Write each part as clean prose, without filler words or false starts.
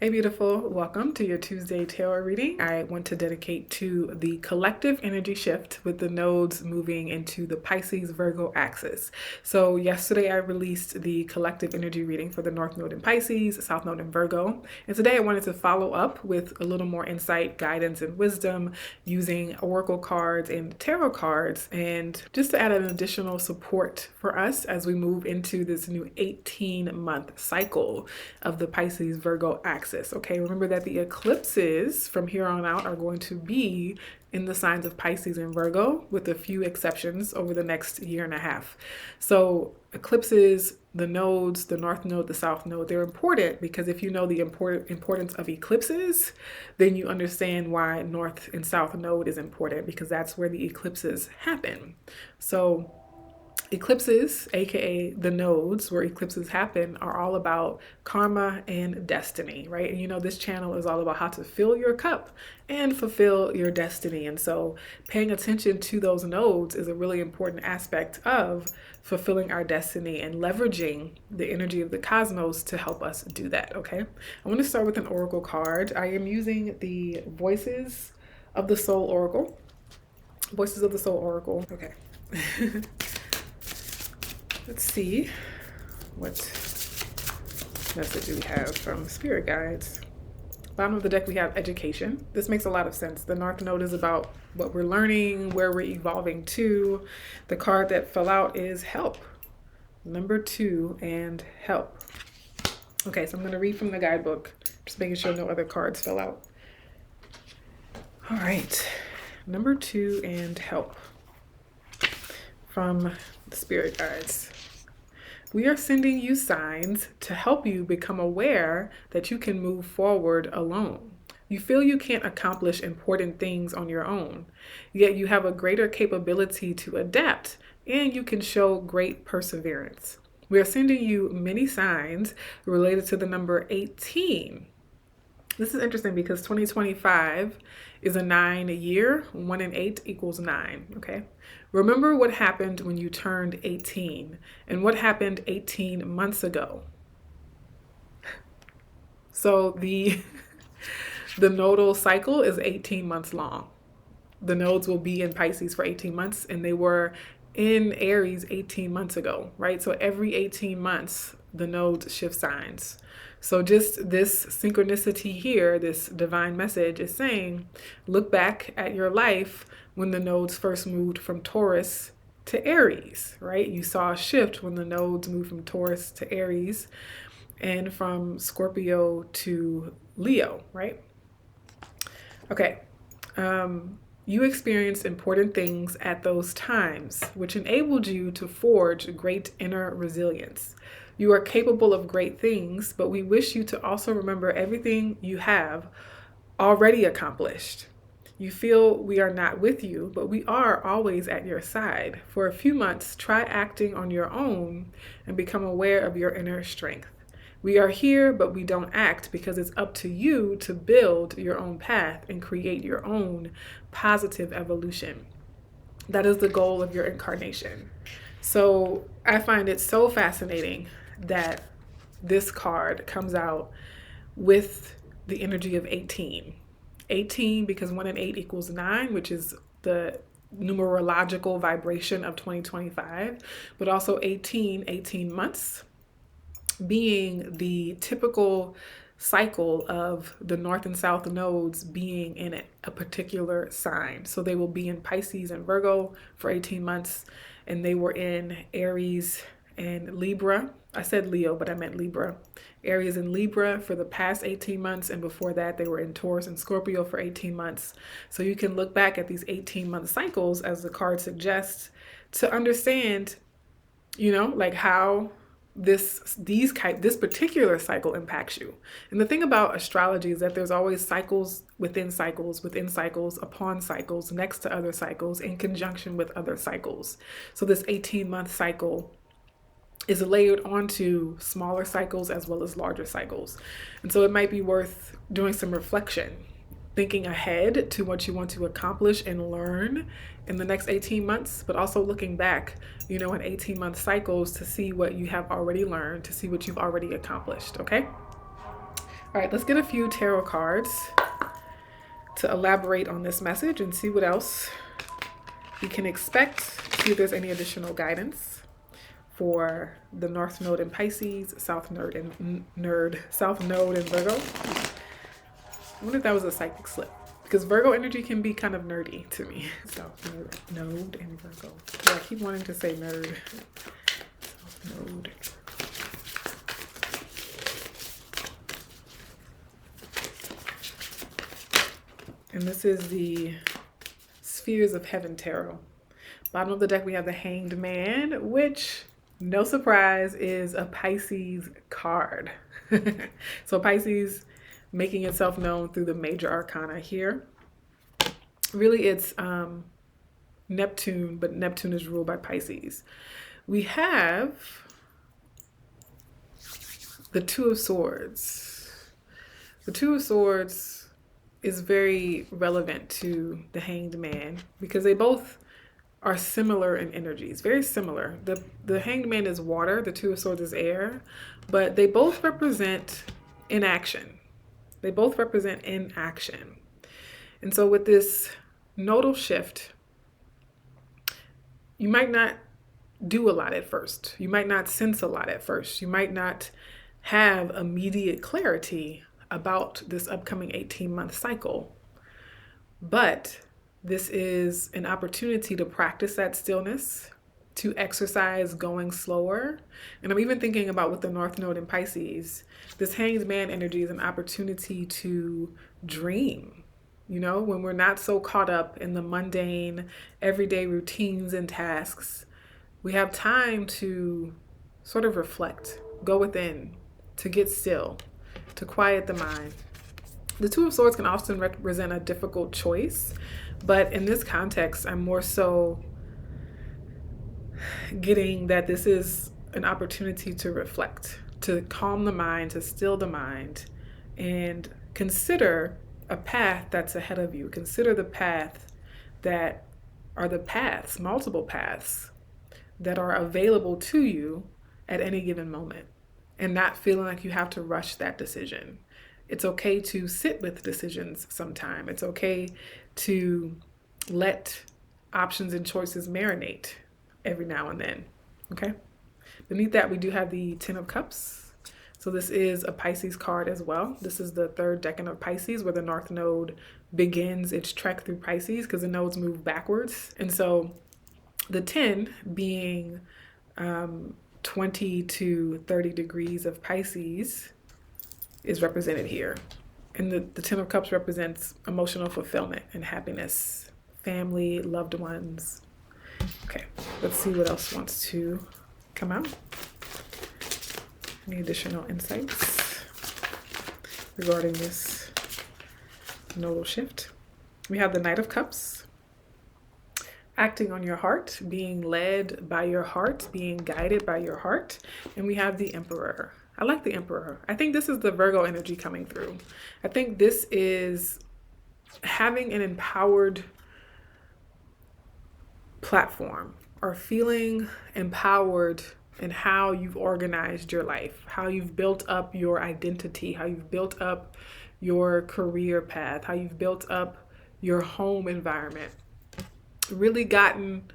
Hey beautiful, welcome to your Tuesday tarot reading. I want to dedicate to the collective energy shift with the nodes moving into the Pisces Virgo axis. So yesterday I released the collective energy reading for the North Node in Pisces, South Node in Virgo. And today I wanted to follow up with a little more insight, guidance, and wisdom using oracle cards and tarot cards, and just to add an additional support for us as we move into this new 18-month cycle of the Pisces Virgo axis. Okay, remember that the eclipses from here on out are going to be in the signs of Pisces and Virgo, with a few exceptions over the next year and a half. So eclipses, the nodes, the North Node, the South Node, they're important because if you know the importance of eclipses, then you understand why North and South Node is important, because that's where the eclipses happen. So eclipses, aka the nodes where eclipses happen, are all about karma and destiny, right? And you know, this channel is all about how to fill your cup and fulfill your destiny. And so paying attention to those nodes is a really important aspect of fulfilling our destiny and leveraging the energy of the cosmos to help us do that, okay? I want to start with an oracle card. I am using the Voices of the Soul Oracle. Voices of the Soul Oracle. Okay. Let's see what message we have from spirit guides. Bottom of the deck, we have education. This makes a lot of sense. The North Node is about what we're learning, where we're evolving to. The card that fell out is help. Number 2 and help. Okay, so I'm going to read from the guidebook, just making sure no other cards fell out. All right, number 2 and help from the spirit guides. We are sending you signs to help you become aware that you can move forward alone. You feel you can't accomplish important things on your own, yet you have a greater capability to adapt and you can show great perseverance. We are sending you many signs related to the number 18. This is interesting because 2025 is a 9-year. 1 and 8 equals 9, okay? Remember what happened when you turned 18 and what happened 18 months ago. So the nodal cycle is 18 months long. The nodes will be in Pisces for 18 months, and they were in Aries 18 months ago, right? So every 18 months, the nodes shift signs. So just this synchronicity here, this divine message is saying, look back at your life when the nodes first moved from Taurus to Aries, right? You saw a shift when the nodes moved from Taurus to Aries and from Scorpio to Leo, right? Okay. You experienced important things at those times, which enabled you to forge great inner resilience. You are capable of great things, but we wish you to also remember everything you have already accomplished. You feel we are not with you, but we are always at your side. For a few months, try acting on your own and become aware of your inner strength. We are here, but we don't act because it's up to you to build your own path and create your own positive evolution. That is the goal of your incarnation. So I find it so fascinating that this card comes out with the energy of 18. 18 because 1 and 8 equals 9, which is the numerological vibration of 2025, but also 18 months being the typical cycle of the North and South nodes being in a particular sign. So they will be in Pisces and Virgo for 18 months, and they were in Aries and Libra. I said Leo, but I meant Libra. Aries and Libra for the past 18 months, and before that they were in Taurus and Scorpio for 18 months. So you can look back at these 18-month cycles, as the card suggests, to understand, you know, like how this particular cycle impacts you. And the thing about astrology is that there's always cycles within cycles, within cycles, upon cycles, next to other cycles, in conjunction with other cycles. So this 18-month cycle is layered onto smaller cycles as well as larger cycles. And so it might be worth doing some reflection, thinking ahead to what you want to accomplish and learn in the next 18 months, but also looking back, in 18-month cycles to see what you have already learned, to see what you've already accomplished, okay? All right, let's get a few tarot cards to elaborate on this message and see what else we can expect. See if there's any additional guidance for the North Node in Pisces, South Node in Virgo. I wonder if that was a psychic slip, because Virgo energy can be kind of nerdy to me. South Node in Virgo. Yeah, I keep wanting to say nerd. South Node. And this is the Spheres of Heaven Tarot. Bottom of the deck, we have the Hanged Man, which, no surprise, is a Pisces card. So Pisces making itself known through the major arcana here. Really, it's Neptune, but Neptune is ruled by Pisces. We have the Two of Swords. The Two of Swords is very relevant to the Hanged Man because they both are similar in energies, very similar. The Hanged Man is water, the Two of Swords is air, but they both represent inaction. They both represent inaction. And so with this nodal shift, you might not do a lot at first. You might not sense a lot at first. You might not have immediate clarity about this upcoming 18-month cycle. But this is an opportunity to practice that stillness, to exercise going slower. And I'm even thinking about with the North Node in Pisces, this Hanged Man energy is an opportunity to dream. You know, when we're not so caught up in the mundane, everyday routines and tasks, we have time to sort of reflect, go within, to get still, to quiet the mind. The Two of Swords can often represent a difficult choice, but in this context, I'm more so getting that this is an opportunity to reflect, to calm the mind, to still the mind, and consider a path that's ahead of you. Consider the path that are the paths, multiple paths that are available to you at any given moment, and not feeling like you have to rush that decision. It's okay to sit with decisions sometime. It's okay to let options and choices marinate every now and then, okay? Beneath that, we do have the Ten of Cups. So this is a Pisces card as well. This is the third decan of Pisces, where the North Node begins its trek through Pisces because the nodes move backwards. And so the 10 being 20 to 30 degrees of Pisces is represented here. And the Ten of Cups represents emotional fulfillment and happiness, family, loved ones. Okay, let's see what else wants to come out. Any additional insights regarding this nodal shift? We have the Knight of Cups, acting on your heart, being led by your heart, being guided by your heart. And we have the Emperor. I like the Emperor. I think this is the Virgo energy coming through. I think this is having an empowered platform or feeling empowered in how you've organized your life, how you've built up your identity, how you've built up your career path, how you've built up your home environment. Really gotten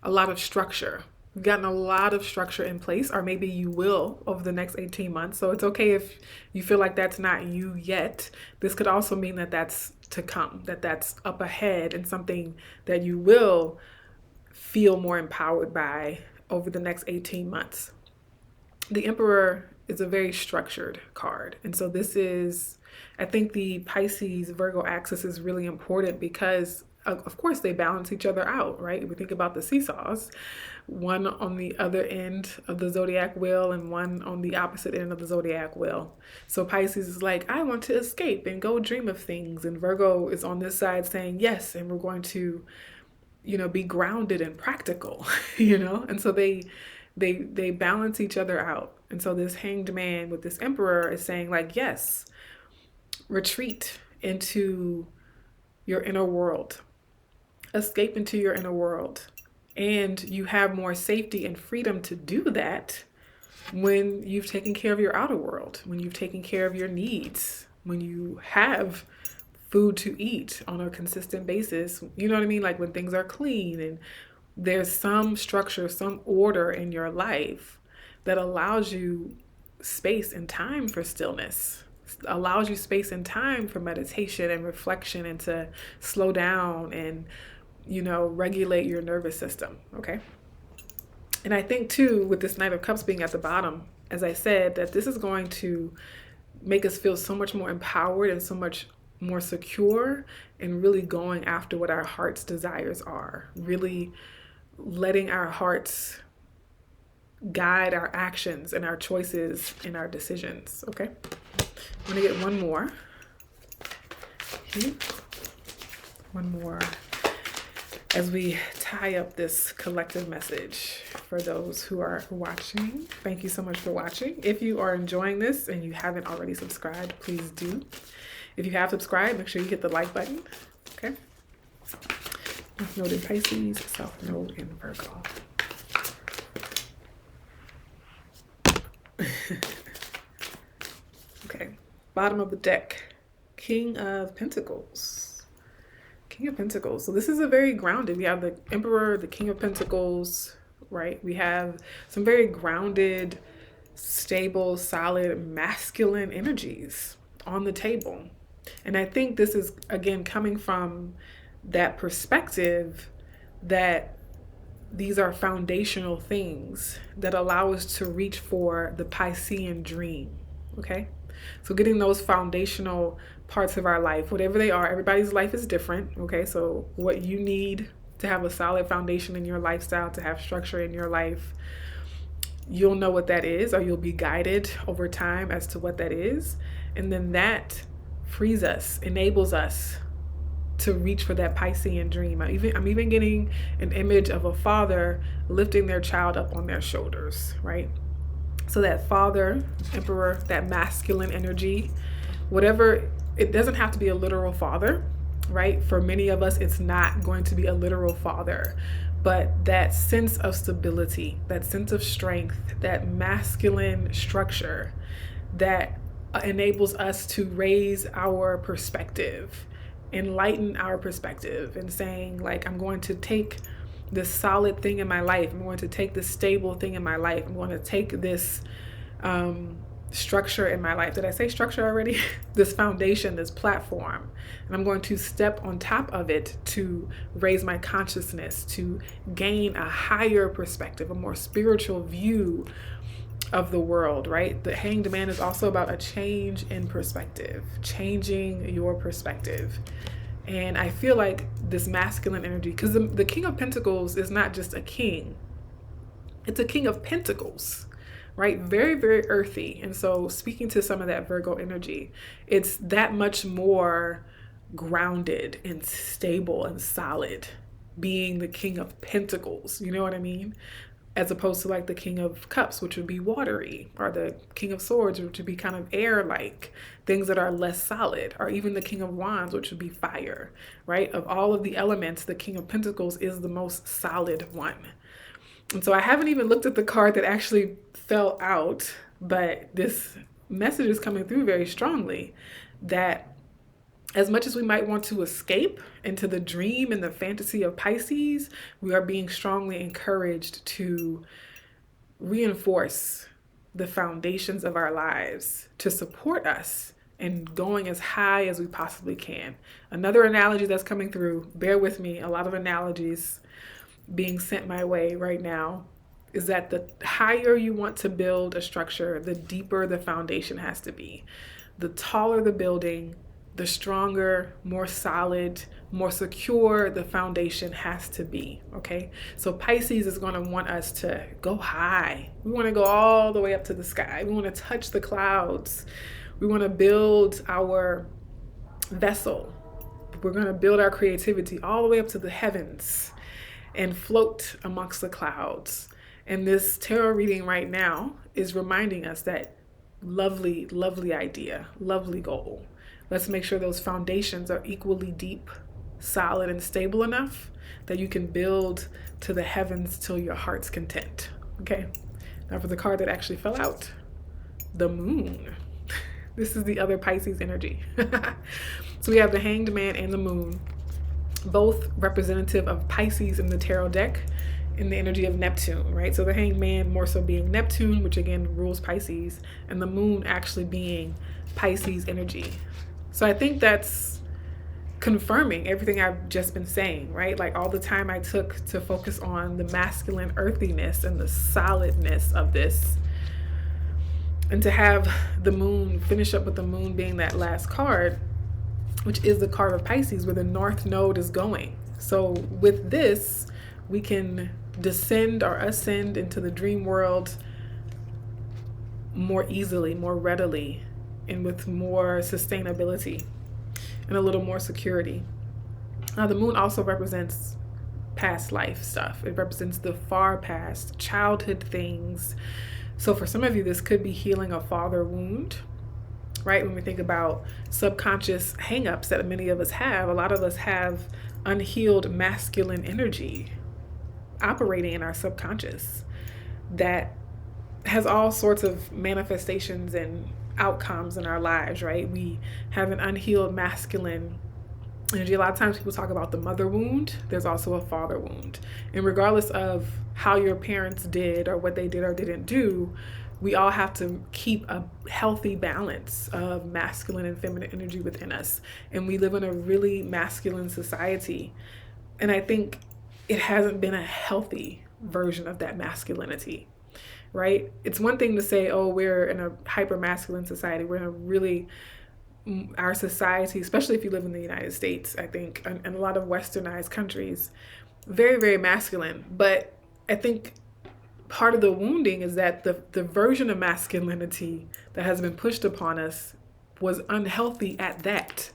a lot of structure. You've gotten a lot of structure in place, or maybe you will over the next 18 months. So it's okay if you feel like that's not you yet. This could also mean that that's to come, that that's up ahead and something that you will feel more empowered by over the next 18 months. The Emperor is a very structured card. And so this is, I think the Pisces Virgo axis is really important because of course they balance each other out, right? We think about the seesaws, one on the other end of the zodiac wheel and one on the opposite end of the zodiac wheel. So Pisces is like, I want to escape and go dream of things. And Virgo is on this side saying, yes, and we're going to, be grounded and practical, And so they balance each other out. And so this Hanged Man with this Emperor is saying like, yes, retreat into your inner world, escape into your inner world. And you have more safety and freedom to do that when you've taken care of your outer world, when you've taken care of your needs, when you have food to eat on a consistent basis. You know what I mean? Like when things are clean and there's some structure, some order in your life that allows you space and time for stillness, allows you space and time for meditation and reflection and to slow down and, regulate your nervous system. Okay. And I think too, with this Knight of Cups being at the bottom, as I said, that this is going to make us feel so much more empowered and so much more secure and really going after what our heart's desires are, really letting our hearts guide our actions and our choices and our decisions. Okay. I'm going to get one more. One more as we tie up this collective message for those who are watching. Thank you so much for watching. If you are enjoying this and you haven't already subscribed, please do. If you have subscribed, make sure you hit the like button. Okay. North Node in Pisces, South Node in Virgo. Okay. Bottom of the deck, King of Pentacles. King of Pentacles. So this is a very grounded. We have the Emperor, the King of Pentacles, right? We have some very grounded, stable, solid, masculine energies on the table. And I think this is, again, coming from that perspective that these are foundational things that allow us to reach for the Piscean dream, okay? So getting those foundational parts of our life, whatever they are, everybody's life is different, okay? So what you need to have a solid foundation in your lifestyle, to have structure in your life, you'll know what that is, or you'll be guided over time as to what that is. And then that frees us, enables us to reach for that Piscean dream. I'm even getting an image of a father lifting their child up on their shoulders, right? So that father, Emperor, that masculine energy, whatever, it doesn't have to be a literal father, right? For many of us, it's not going to be a literal father, but that sense of stability, that sense of strength, that masculine structure that enables us to raise our perspective, enlighten our perspective, and saying, like, I'm going to take this solid thing in my life. I'm going to take this stable thing in my life. I'm going to take this structure in my life. Did I say structure already? This foundation, this platform. And I'm going to step on top of it to raise my consciousness, to gain a higher perspective, a more spiritual view of the world, right? The Hanged Man is also about a change in perspective, changing your perspective. And I feel like this masculine energy, because the King of Pentacles is not just a king, it's a King of Pentacles, right? Very, very earthy. And so speaking to some of that Virgo energy, it's that much more grounded and stable and solid, being the King of Pentacles, you know what I mean? As opposed to like the King of Cups, which would be watery, or the King of Swords, which would be kind of air-like, things that are less solid, or even the King of Wands, which would be fire, right? Of all of the elements, the King of Pentacles is the most solid one. And so I haven't even looked at the card that actually fell out, but this message is coming through very strongly that as much as we might want to escape into the dream and the fantasy of Pisces, we are being strongly encouraged to reinforce the foundations of our lives to support us in going as high as we possibly can. Another analogy that's coming through, bear with me, a lot of analogies being sent my way right now, is that the higher you want to build a structure, the deeper the foundation has to be. The taller the building, the stronger, more solid, more secure the foundation has to be, okay? So Pisces is going to want us to go high. We want to go all the way up to the sky. We want to touch the clouds. We want to build our vessel. We're going to build our creativity all the way up to the heavens and float amongst the clouds. And this tarot reading right now is reminding us that lovely, lovely idea, lovely goal. Let's make sure those foundations are equally deep, solid, and stable enough that you can build to the heavens till your heart's content. Okay? Now for the card that actually fell out, the moon. This is the other Pisces energy. So we have the Hanged Man and the moon, both representative of Pisces in the tarot deck in the energy of Neptune, right? So the Hanged Man more so being Neptune, which again rules Pisces, and the moon actually being Pisces energy. So I think that's confirming everything I've just been saying, right? Like all the time I took to focus on the masculine earthiness and the solidness of this, and to have the moon finish up with the moon being that last card, which is the card of Pisces where the North Node is going. So with this, we can descend or ascend into the dream world more easily, more readily, and with more sustainability and a little more security. Now, the moon also represents past life stuff. It represents the far past, childhood things. So for some of you, this could be healing a father wound, right? When we think about subconscious hangups that many of us have, a lot of us have unhealed masculine energy operating in our subconscious that has all sorts of manifestations and outcomes in our lives, right? We have an unhealed masculine energy. A lot of times people talk about the mother wound. There's also a father wound. And regardless of how your parents did or what they did or didn't do, we all have to keep a healthy balance of masculine and feminine energy within us. And we live in a really masculine society. And I think it hasn't been a healthy version of that masculinity, right? It's one thing to say, oh, we're in a hyper masculine society. We're in a really, our society, especially if you live in the United States, I think, and a lot of westernized countries, very, very masculine. But I think part of the wounding is that the version of masculinity that has been pushed upon us was unhealthy at that,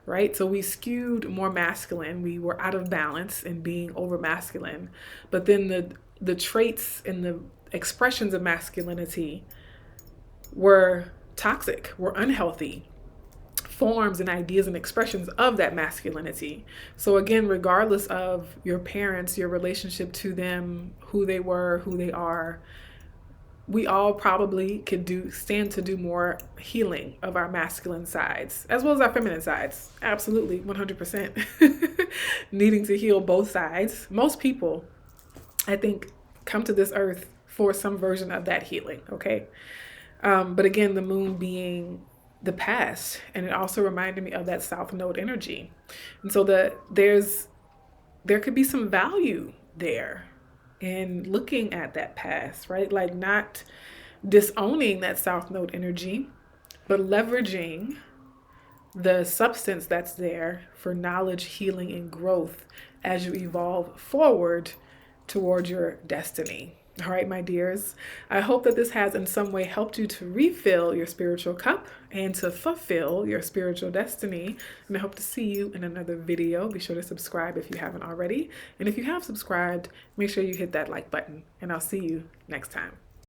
right? So we skewed more masculine. We were out of balance in being over masculine. But then the traits and the expressions of masculinity were toxic, were unhealthy forms and ideas and expressions of that masculinity. So again, regardless of your parents, your relationship to them, who they were, who they are, we all probably could stand to do more healing of our masculine sides as well as our feminine sides. Absolutely, 100%. Needing to heal both sides. Most people, I think, come to this earth for some version of that healing, okay? But again, the moon being the past, and it also reminded me of that South Node energy. And so there could be some value there in looking at that past, right? Like not disowning that South Node energy, but leveraging the substance that's there for knowledge, healing, and growth as you evolve forward toward your destiny. All right, my dears, I hope that this has in some way helped you to refill your spiritual cup and to fulfill your spiritual destiny. And I hope to see you in another video. Be sure to subscribe if you haven't already. And if you have subscribed, make sure you hit that like button, and I'll see you next time.